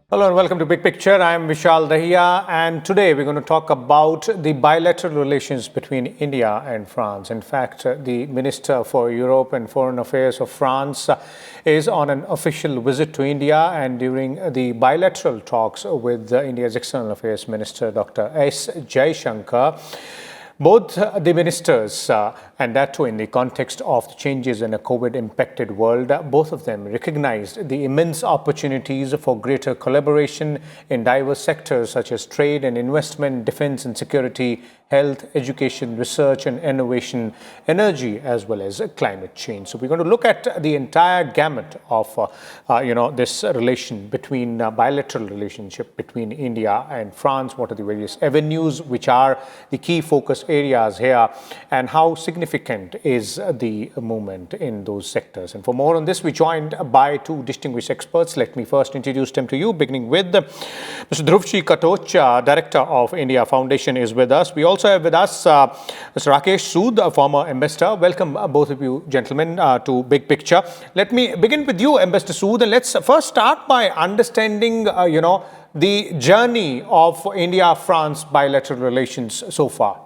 Hello and welcome to Big Picture. I'm Vishal Dahiya, and today we're going to talk about the bilateral relations between India and France. In fact, the Minister for Europe and Foreign Affairs of France is on an official visit to India, and during the bilateral talks with India's External Affairs Minister, Dr. S. Jaishankar, both the ministers, and that too in the context of the changes in a COVID-impacted world, both of them recognized the immense opportunities for greater collaboration in diverse sectors such as trade and investment, defense and security, health, education, research and innovation, energy, as well as climate change. So we're going to look at the entire gamut of, this relation between bilateral relationship between India and France. What are the various avenues which are the key focus areas here, and how significant is the movement in those sectors? And for more on this, we're joined by two distinguished experts. Let me first introduce them to you, beginning with Mr. Dhruv Katoch, Director of India Foundation, is with us. We also have with us Mr. Rakesh Sood, a former ambassador. Welcome, both of you gentlemen, to Big Picture. Let me begin with you, Ambassador Sood, and let's first start by understanding, the journey of India-France bilateral relations so far.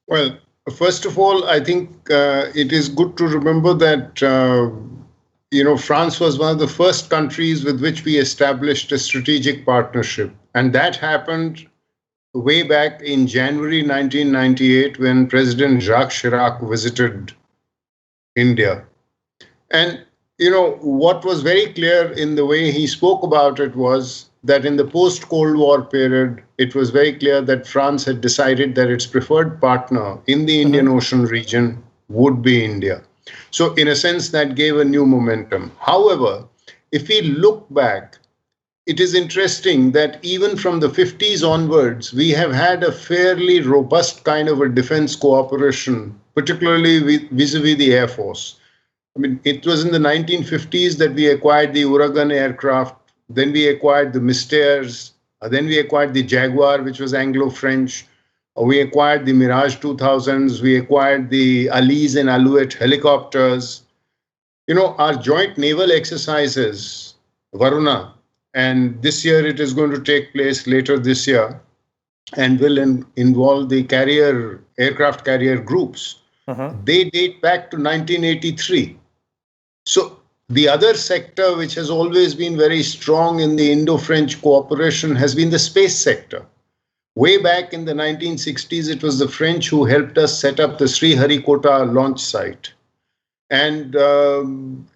Well, first of all, I think it is good to remember that, France was one of the first countries with which we established a strategic partnership. And that happened way back in January 1998 when President Jacques Chirac visited India. And, what was very clear in the way he spoke about it was that in the post-Cold War period, it was very clear that France had decided that its preferred partner in the Indian Ocean region would be India. So in a sense, that gave a new momentum. However, if we look back, it is interesting that even from the 50s onwards, we have had a fairly robust kind of a defense cooperation, particularly vis-a-vis the Air Force. I mean, it was in the 1950s that we acquired the Uragan aircraft. Then we acquired the Mystères. Then we acquired the Jaguar, which was Anglo-French. We acquired the Mirage 2000s. We acquired the Analyse and Alouette helicopters. Our joint naval exercises, Varuna, and this year it is going to take place later this year and will involve the aircraft carrier groups. They date back to 1983. So the other sector which has always been very strong in the Indo-French cooperation has been the space sector. Way back in the 1960s, it was the French who helped us set up the Sriharikota launch site. And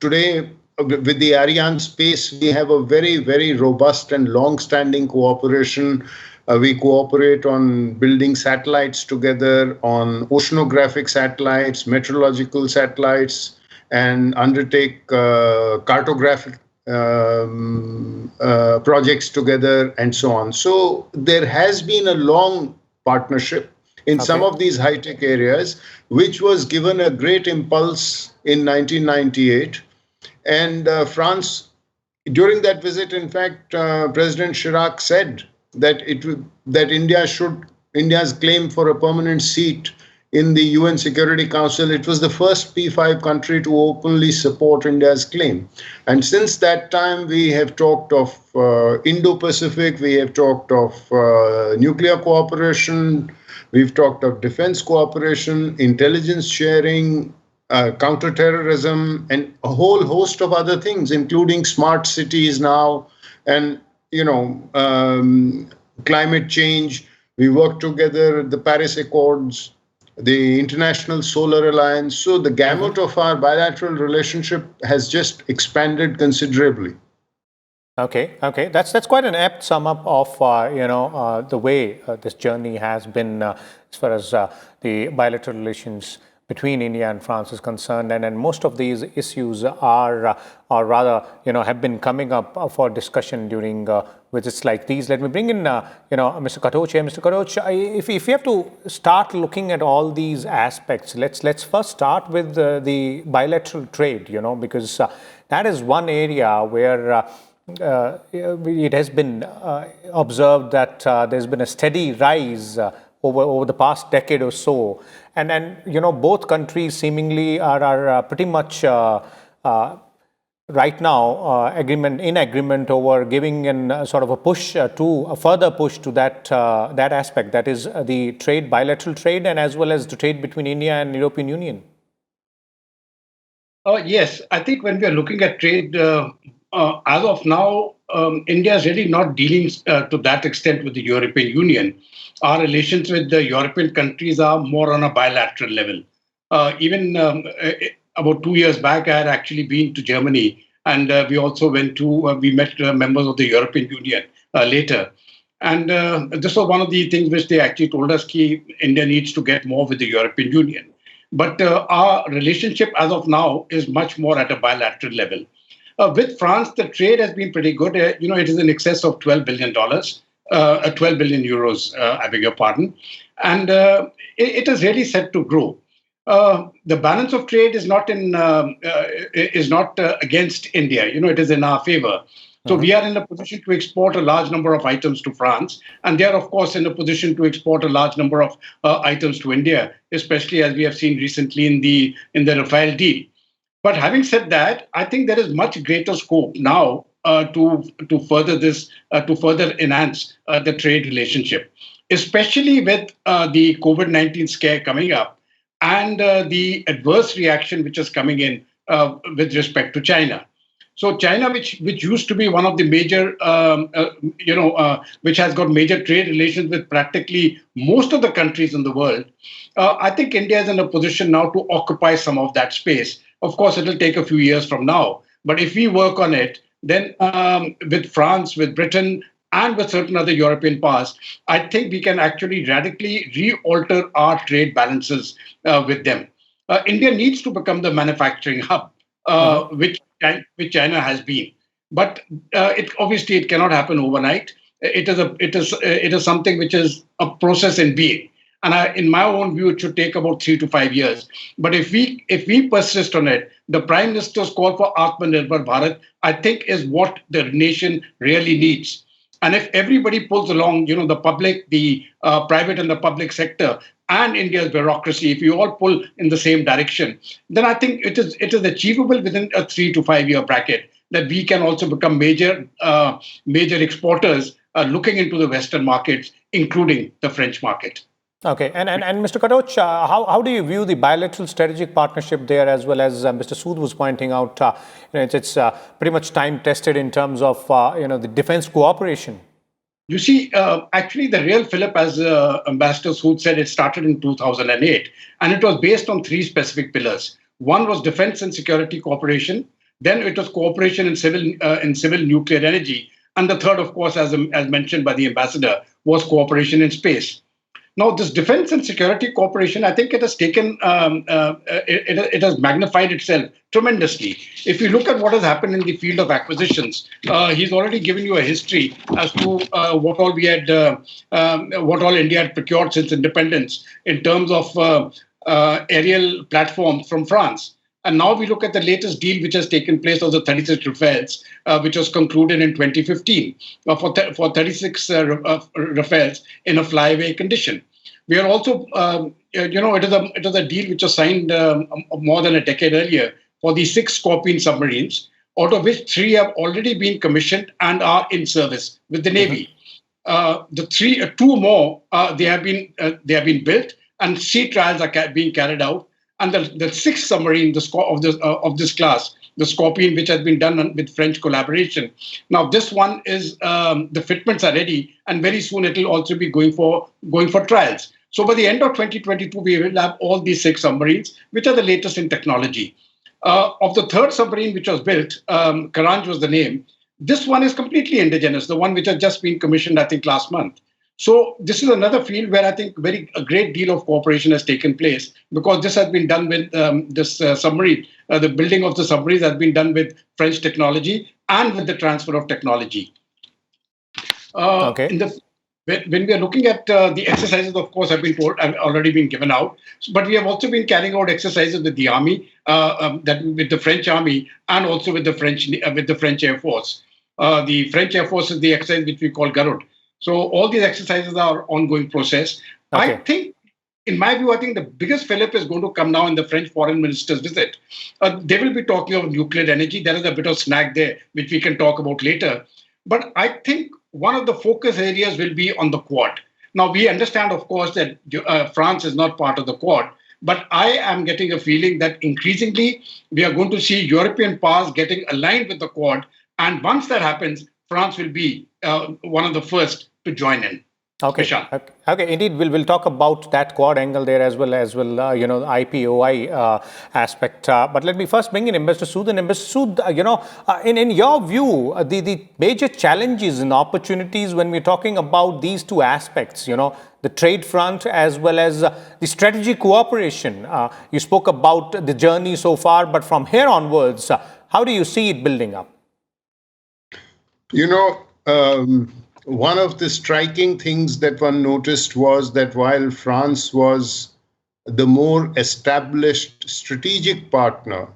today, with the Ariane space, we have a very, very robust and long-standing cooperation. We cooperate on building satellites together, on oceanographic satellites, meteorological satellites, and undertake cartographic projects together and so on. So there has been a long partnership in some of these high-tech areas, which was given a great impulse in 1998. And France, during that visit, in fact, President Chirac said that India's claim for a permanent seat in the UN Security Council, it was the first P5 country to openly support India's claim. And since that time, we have talked of Indo-Pacific, we have talked of nuclear cooperation, we've talked of defense cooperation, intelligence sharing, counterterrorism, and a whole host of other things, including smart cities now, and, climate change. We work together, the Paris Accords, the International Solar Alliance. So the gamut of our bilateral relationship has just expanded considerably. Okay. That's quite an apt sum up of the way this journey has been as far as the bilateral relations between India and France is concerned, and most of these issues are rather have been coming up for discussion during visits like these. Let me bring in Mr. Katoch here. Mr. Katoch, if you have to start looking at all these aspects, let's first start with the bilateral trade, because that is one area where it has been observed that there's been a steady rise over the past decade or so, and both countries seemingly are pretty much right now in agreement over giving an sort of a push a further push to that aspect, that is the trade, bilateral trade, and as well as the trade between India and European Union? Yes, I think when we are looking at trade, as of now, India is really not dealing to that extent with the European Union. Our relations with the European countries are more on a bilateral level. Even about 2 years back, I had actually been to Germany, and we also we met members of the European Union later. And this was one of the things which they actually told us that India needs to get more with the European Union. But our relationship as of now is much more at a bilateral level. With France, the trade has been pretty good. It is in excess of $12 billion, 12 billion euros, I beg your pardon. And it is really set to grow. The balance of trade is not against India. It is in our favor. So we are in a position to export a large number of items to France, and they are, of course, in a position to export a large number of items to India, especially as we have seen recently in the Rafale deal. But having said that, I think there is much greater scope now to further this, to further enhance the trade relationship, especially with the COVID-19 scare coming up and the adverse reaction which is coming in with respect to China. So China, which used to be one of the major, which has got major trade relations with practically most of the countries in the world, I think India is in a position now to occupy some of that space. Of course, it will take a few years from now. But if we work on it, then with France, with Britain, and with certain other European powers, I think we can actually radically re-alter our trade balances with them. India needs to become the manufacturing hub, which China has been, but it cannot happen overnight. It is something which is a process in being, and in my own view, it should take about 3 to 5 years. But if we persist on it, the Prime Minister's call for Atmanirbhar Bharat, I think, is what the nation really needs. And if everybody pulls along, the public, the private and the public sector, and India's bureaucracy, if you all pull in the same direction, then I think it is achievable within a 3 to 5 year bracket that we can also become major exporters looking into the Western markets, including the French market. Okay, and Mr. Katoch, how do you view the bilateral strategic partnership there, as well as Mr. Sood was pointing out, it's pretty much time tested in terms of the defense cooperation? You see, actually, the real Philip, as Ambassador Sood said, it started in 2008, and it was based on 3 specific pillars. One was defense and security cooperation. Then it was cooperation in civil nuclear energy, and the third, of course, as mentioned by the ambassador, was cooperation in space. Now, this defense and security cooperation, I think it has taken, it has magnified itself tremendously. If you look at what has happened in the field of acquisitions, he's already given you a history as to what all India had procured since independence in terms of aerial platforms from France. And now we look at the latest deal which has taken place of the 36 Rafales, which was concluded in 2015 for 36 Rafales in a flyaway condition. We are also, it is a deal which was signed more than a decade earlier for the 6 Scorpion submarines, out of which 3 have already been commissioned and are in service with the Navy. The 2 more, they have been built, and sea trials are being carried out. And the 6th submarine of this class, the Scorpion, which has been done with French collaboration. Now, this one is the fitments are ready, and very soon it will also be going for trials. So by the end of 2022, we will have all these 6 submarines, which are the latest in technology. Of the 3rd submarine which was built, Karanj was the name. This one is completely indigenous, the one which has just been commissioned, I think, last month. So this is another field where I think a great deal of cooperation has taken place, because this has been done with this submarine. The building of the submarines has been done with French technology and with the transfer of technology. Okay. When we are looking at the exercises, of course, have already been given out. But we have also been carrying out exercises with the army, with the French army, and also with the French Air Force. The French Air Force is the exercise which we call Garud. So all these exercises are ongoing process. Okay. I think in my view, I think the biggest fillip is going to come now in the French foreign minister's visit. They will be talking of nuclear energy. There is a bit of snag there, which we can talk about later. But I think one of the focus areas will be on the Quad. Now, we understand, of course, that France is not part of the Quad. But I am getting a feeling that increasingly we are going to see European powers getting aligned with the Quad. And once that happens, France will be one of the first to join in. Okay. Okay. Indeed, we'll talk about that Quad angle there as well, you know, the IPOI aspect. But let me first bring in Mr. Sood. And Mr. Sood, you know, in your view, the major challenges and opportunities when we're talking about these two aspects, you know, the trade front as well as the strategic cooperation. You spoke about the journey so far, but from here onwards, how do you see it building up? You know, one of the striking things that one noticed was that while France was the more established strategic partner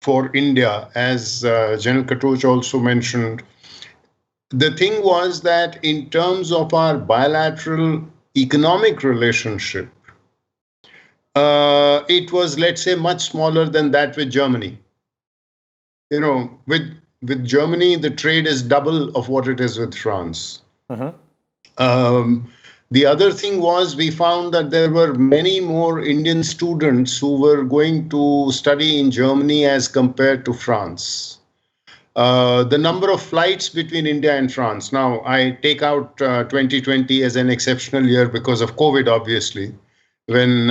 for India, as General Katoch also mentioned, the thing was that in terms of our bilateral economic relationship, it was, let's say, much smaller than that with Germany. You know, with Germany, the trade is double of what it is with France. The other thing was we found that there were many more Indian students who were going to study in Germany as compared to France. The number of flights between India and France. Now, I take out 2020 as an exceptional year because of COVID, obviously, when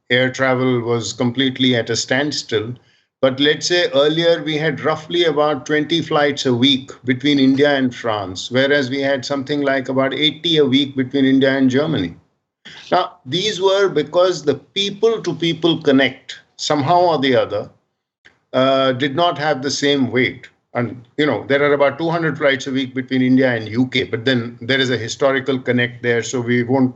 air travel was completely at a standstill. But let's say earlier we had roughly about 20 flights a week between India and France, whereas we had something like about 80 a week between India and Germany. Now, these were because the people-to-people connect, somehow or the other, did not have the same weight. And, you know, there are about 200 flights a week between India and UK, but then there is a historical connect there, so we won't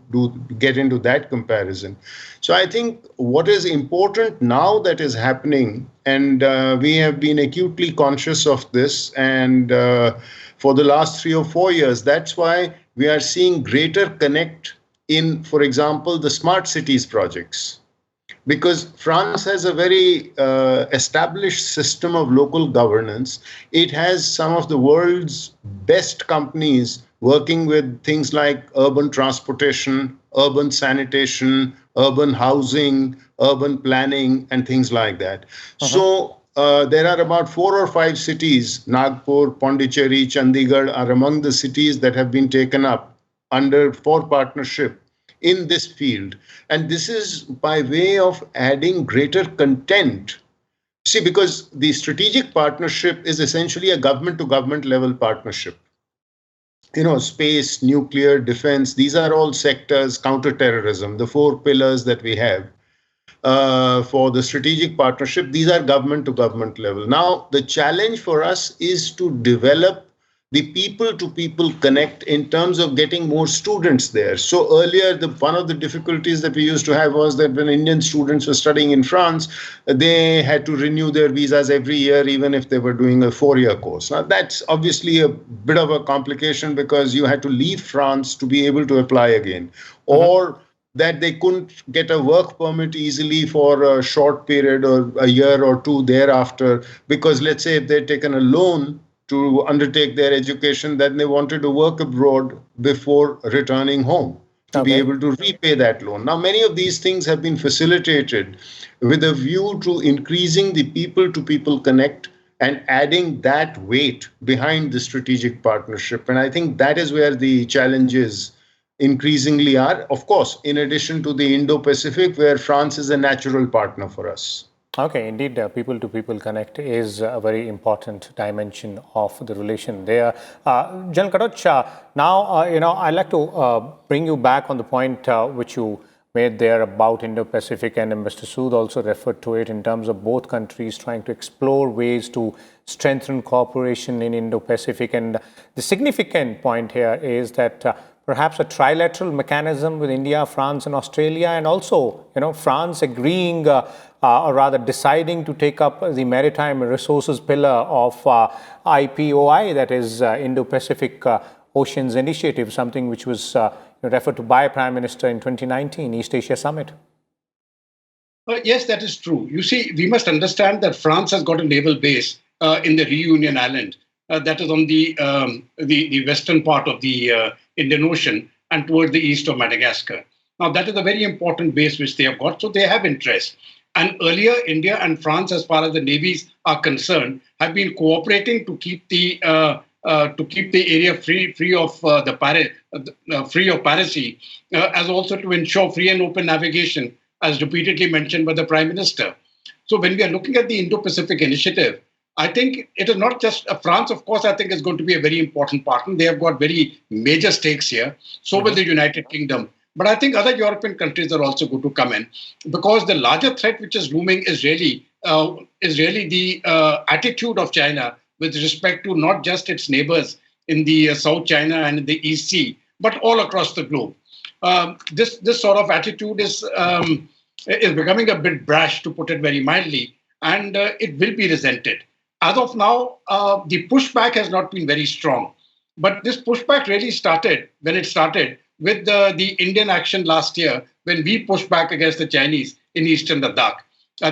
get into that comparison. So I think what is important now that is happening, and we have been acutely conscious of this, and for the last 3 or 4 years, that's why we are seeing greater connect in, for example, the smart cities projects. Because France has a very established system of local governance. It has some of the world's best companies working with things like urban transportation, urban sanitation, urban housing, urban planning, and things like that. So there are about 4 or 5 cities, Nagpur, Pondicherry, Chandigarh, are among the cities that have been taken up for partnership in this field. And this is by way of adding greater content. See, because the strategic partnership is essentially a government-to-government level partnership. You know, space, nuclear, defense, these are all sectors, counterterrorism, the 4 pillars that we have for the strategic partnership. These are government-to-government level. Now, the challenge for us is to develop the people-to-people connect in terms of getting more students there. So earlier, one of the difficulties that we used to have was that when Indian students were studying in France, they had to renew their visas every year, even if they were doing a 4-year course. Now, that's obviously a bit of a complication because you had to leave France to be able to apply again. Or that they couldn't get a work permit easily for a short period or a year or 2 thereafter, because let's say if they'd taken a loan to undertake their education, then they wanted to work abroad before returning home to be able to repay that loan. Now, many of these things have been facilitated with a view to increasing the people-to-people connect and adding that weight behind the strategic partnership. And I think that is where the challenges increasingly are. Of course, in addition to the Indo-Pacific, where France is a natural partner for us. Okay, indeed, people-to-people connect is a very important dimension of the relation there. General Katoch, now, you know, I'd like to bring you back on the point which you made there about Indo-Pacific, and Mr. Sood also referred to it in terms of both countries trying to explore ways to strengthen cooperation in Indo-Pacific. And the significant point here is that perhaps a trilateral mechanism with India, France, and Australia, and also, you know, France agreeing or rather deciding to take up the Maritime Resources pillar of IPOI, that is Indo-Pacific Oceans Initiative, something which was referred to by Prime Minister in 2019 East Asia Summit. Yes, that is true. You see, we must understand that France has got a naval base in the Reunion Island, that is on the western part of the Indian Ocean and towards the east of Madagascar. Now, that is a very important base which they have got, so they have interest. And earlier, India and France, as far as the navies are concerned, have been cooperating to keep the area free of piracy, as also to ensure free and open navigation, as repeatedly mentioned by the Prime Minister. So when we are looking at the Indo-Pacific initiative, I think it is not just France, of course, I think is going to be a very important partner. They have got very major stakes here. So will the United Kingdom. But I think other European countries are also going to come in, because the larger threat which is looming is really the attitude of China with respect to not just its neighbors in the South China and in the East Sea, but all across the globe. This sort of attitude is becoming a bit brash, to put it very mildly, and it will be resented. As of now, the pushback has not been very strong, but this pushback really started with the Indian action last year, when we pushed back against the Chinese in eastern Ladakh.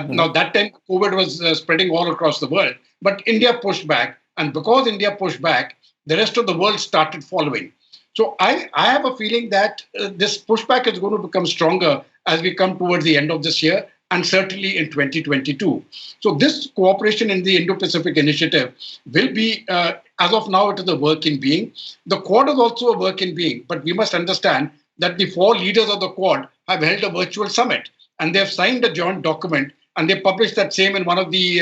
Now, that time, COVID was spreading all across the world, but India pushed back. And because India pushed back, the rest of the world started following. So I have a feeling that this pushback is going to become stronger as we come towards the end of this year, and certainly in 2022. So this cooperation in the Indo-Pacific initiative will be, as of now, it is a work in being. The Quad is also a work in being, but we must understand that the 4 leaders of the Quad have held a virtual summit, and they have signed a joint document, and they published that same in one of the,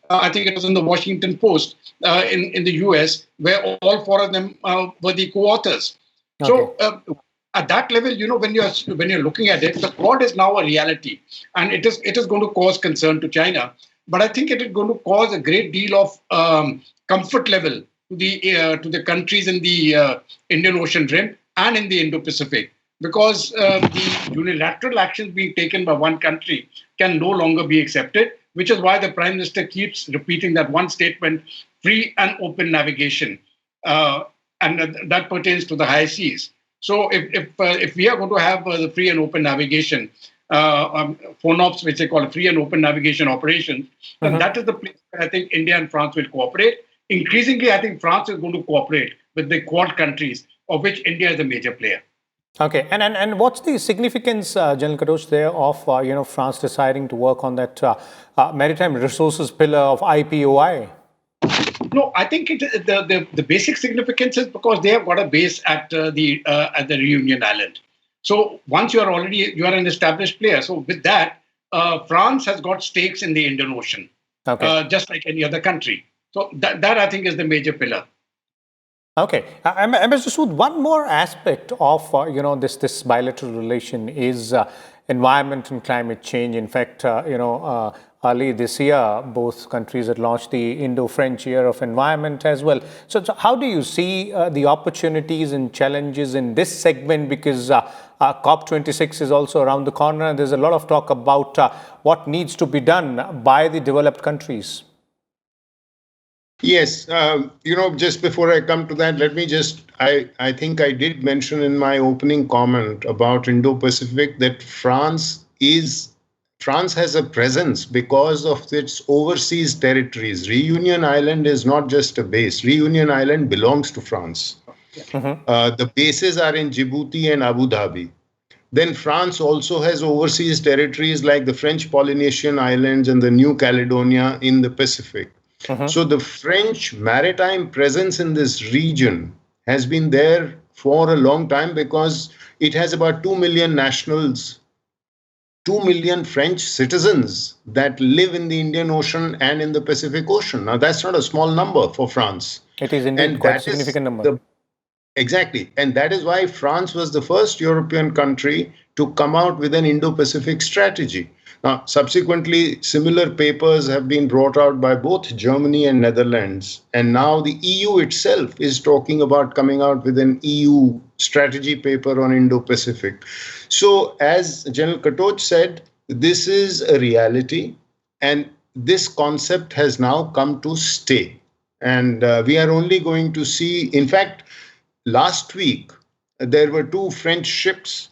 I think it was in the Washington Post in the US, where all 4 of them were the co-authors. Okay. So at that level, when you're looking at it, the Quad is now a reality, and it is going to cause concern to China. But I think it is going to cause a great deal of comfort level to the countries in the Indian Ocean Rim and in the Indo-Pacific, because the unilateral actions being taken by one country can no longer be accepted, which is why the Prime Minister keeps repeating that one statement: free and open navigation, and that pertains to the high seas. So if we are going to have the free and open navigation, FONOPS, which they call free and open navigation operations, then that is the place where I think India and France will cooperate. Increasingly, I think France is going to cooperate with the Quad countries, of which India is a major player. Okay, and what's the significance, General Katoch, there of France deciding to work on that Maritime Resources pillar of IPOI? No, I think the basic significance is because they have got a base at the Reunion Island. So once you are an established player. So with that, France has got stakes in the Indian Ocean, just like any other country. So that I think is the major pillar. Okay, Mr. Sood, one more aspect of this bilateral relation is environment and climate change. In fact, early this year, both countries had launched the Indo-French Year of Environment as well. So how do you see the opportunities and challenges in this segment? Because COP26 is also around the corner, and there's a lot of talk about what needs to be done by the developed countries. Yes, just before I come to that, let me I think I did mention in my opening comment about Indo-Pacific that France has a presence because of its overseas territories. Reunion Island is not just a base. Reunion Island belongs to France. The bases are in Djibouti and Abu Dhabi. Then France also has overseas territories like the French Polynesian Islands and the New Caledonia in the Pacific. So the French maritime presence in this region has been there for a long time because it has about 2 million nationals, 2 million French citizens that live in the Indian Ocean and in the Pacific Ocean. Now, that's not a small number for France. It is indeed quite a significant number. Exactly. And that is why France was the first European country to come out with an Indo-Pacific strategy. Now, subsequently, similar papers have been brought out by both Germany and Netherlands. And now the EU itself is talking about coming out with an EU strategy paper on Indo-Pacific. So as General Katoch said, this is a reality. And this concept has now come to stay. And we are only going to see, in fact, last week, there were two French ships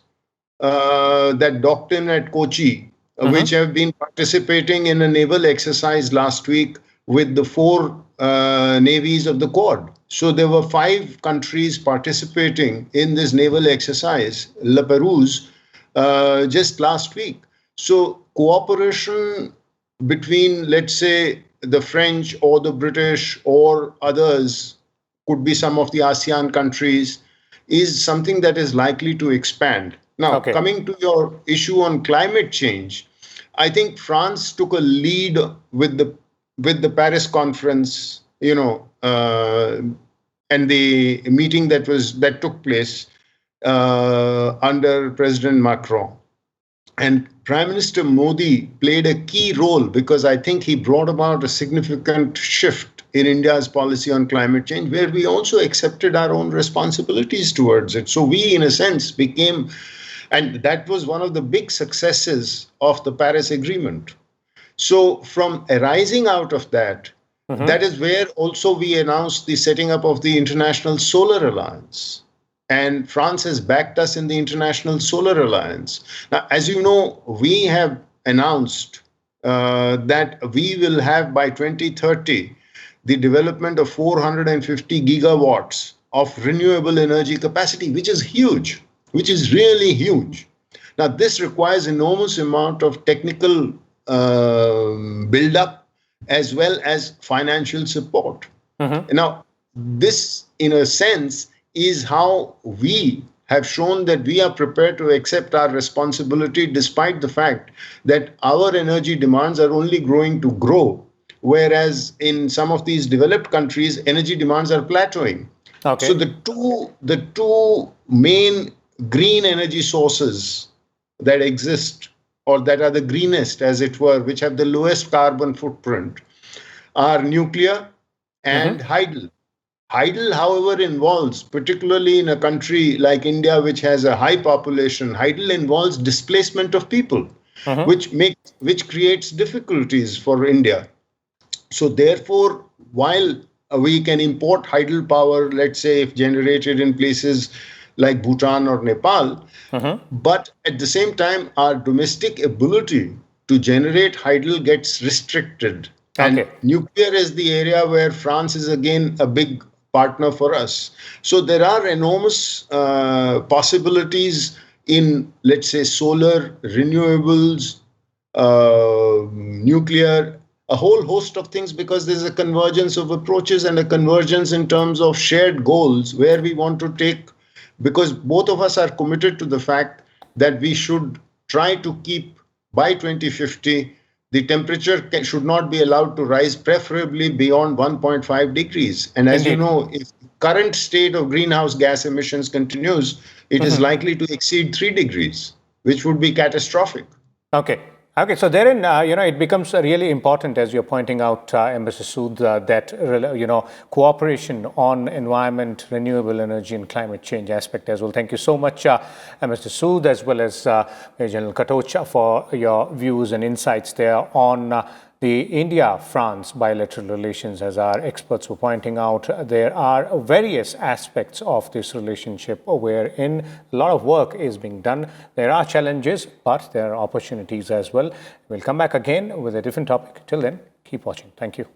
that docked in at Kochi, which have been participating in a naval exercise last week with the four navies of the Quad. So there were 5 countries participating in this naval exercise, La Perouse, just last week. So cooperation between, let's say, the French or the British or others, could be some of the ASEAN countries, is something that is likely to expand. Now, coming to your issue on climate change, I think France took a lead with the Paris conference, and the meeting that took place under President Macron. And Prime Minister Modi played a key role because I think he brought about a significant shift in India's policy on climate change, where we also accepted our own responsibilities towards it. So we, in a sense, became, and that was one of the big successes of the Paris Agreement. So from arising out of that, that is where also we announced the setting up of the International Solar Alliance. And France has backed us in the International Solar Alliance. Now, as you know, we have announced that we will have by 2030 the development of 450 gigawatts of renewable energy capacity, which is huge, which is really huge. Now, this requires enormous amount of technical build-up as well as financial support. Now, this, in a sense, is how we have shown that we are prepared to accept our responsibility despite the fact that our energy demands are only going to grow, whereas in some of these developed countries, energy demands are plateauing. So the two main green energy sources that exist, or that are the greenest, as it were, which have the lowest carbon footprint, are nuclear and hydel. Hydel, however, involves, particularly in a country like India, which has a high population, hydel involves displacement of people, which creates difficulties for India. So therefore, while we can import hydel power, let's say, if generated in places like Bhutan or Nepal, but at the same time, our domestic ability to generate hydel gets restricted. And nuclear is the area where France is again a big partner for us. So there are enormous possibilities in, let's say, solar, renewables, nuclear, a whole host of things, because there's a convergence of approaches and a convergence in terms of shared goals where we want to take, because both of us are committed to the fact that we should try to keep by 2050 the temperature should not be allowed to rise, preferably beyond 1.5 degrees. And as you know, if the current state of greenhouse gas emissions continues, it is likely to exceed 3 degrees, which would be catastrophic. Okay, so therein, it becomes really important, as you're pointing out, Ambassador Sood, that, cooperation on environment, renewable energy and climate change aspect as well. Thank you so much, Ambassador Sood, as well as General Katoch, for your views and insights there on the India-France bilateral relations. As our experts were pointing out, there are various aspects of this relationship wherein a lot of work is being done. There are challenges, but there are opportunities as well. We'll come back again with a different topic. Till then, keep watching. Thank you.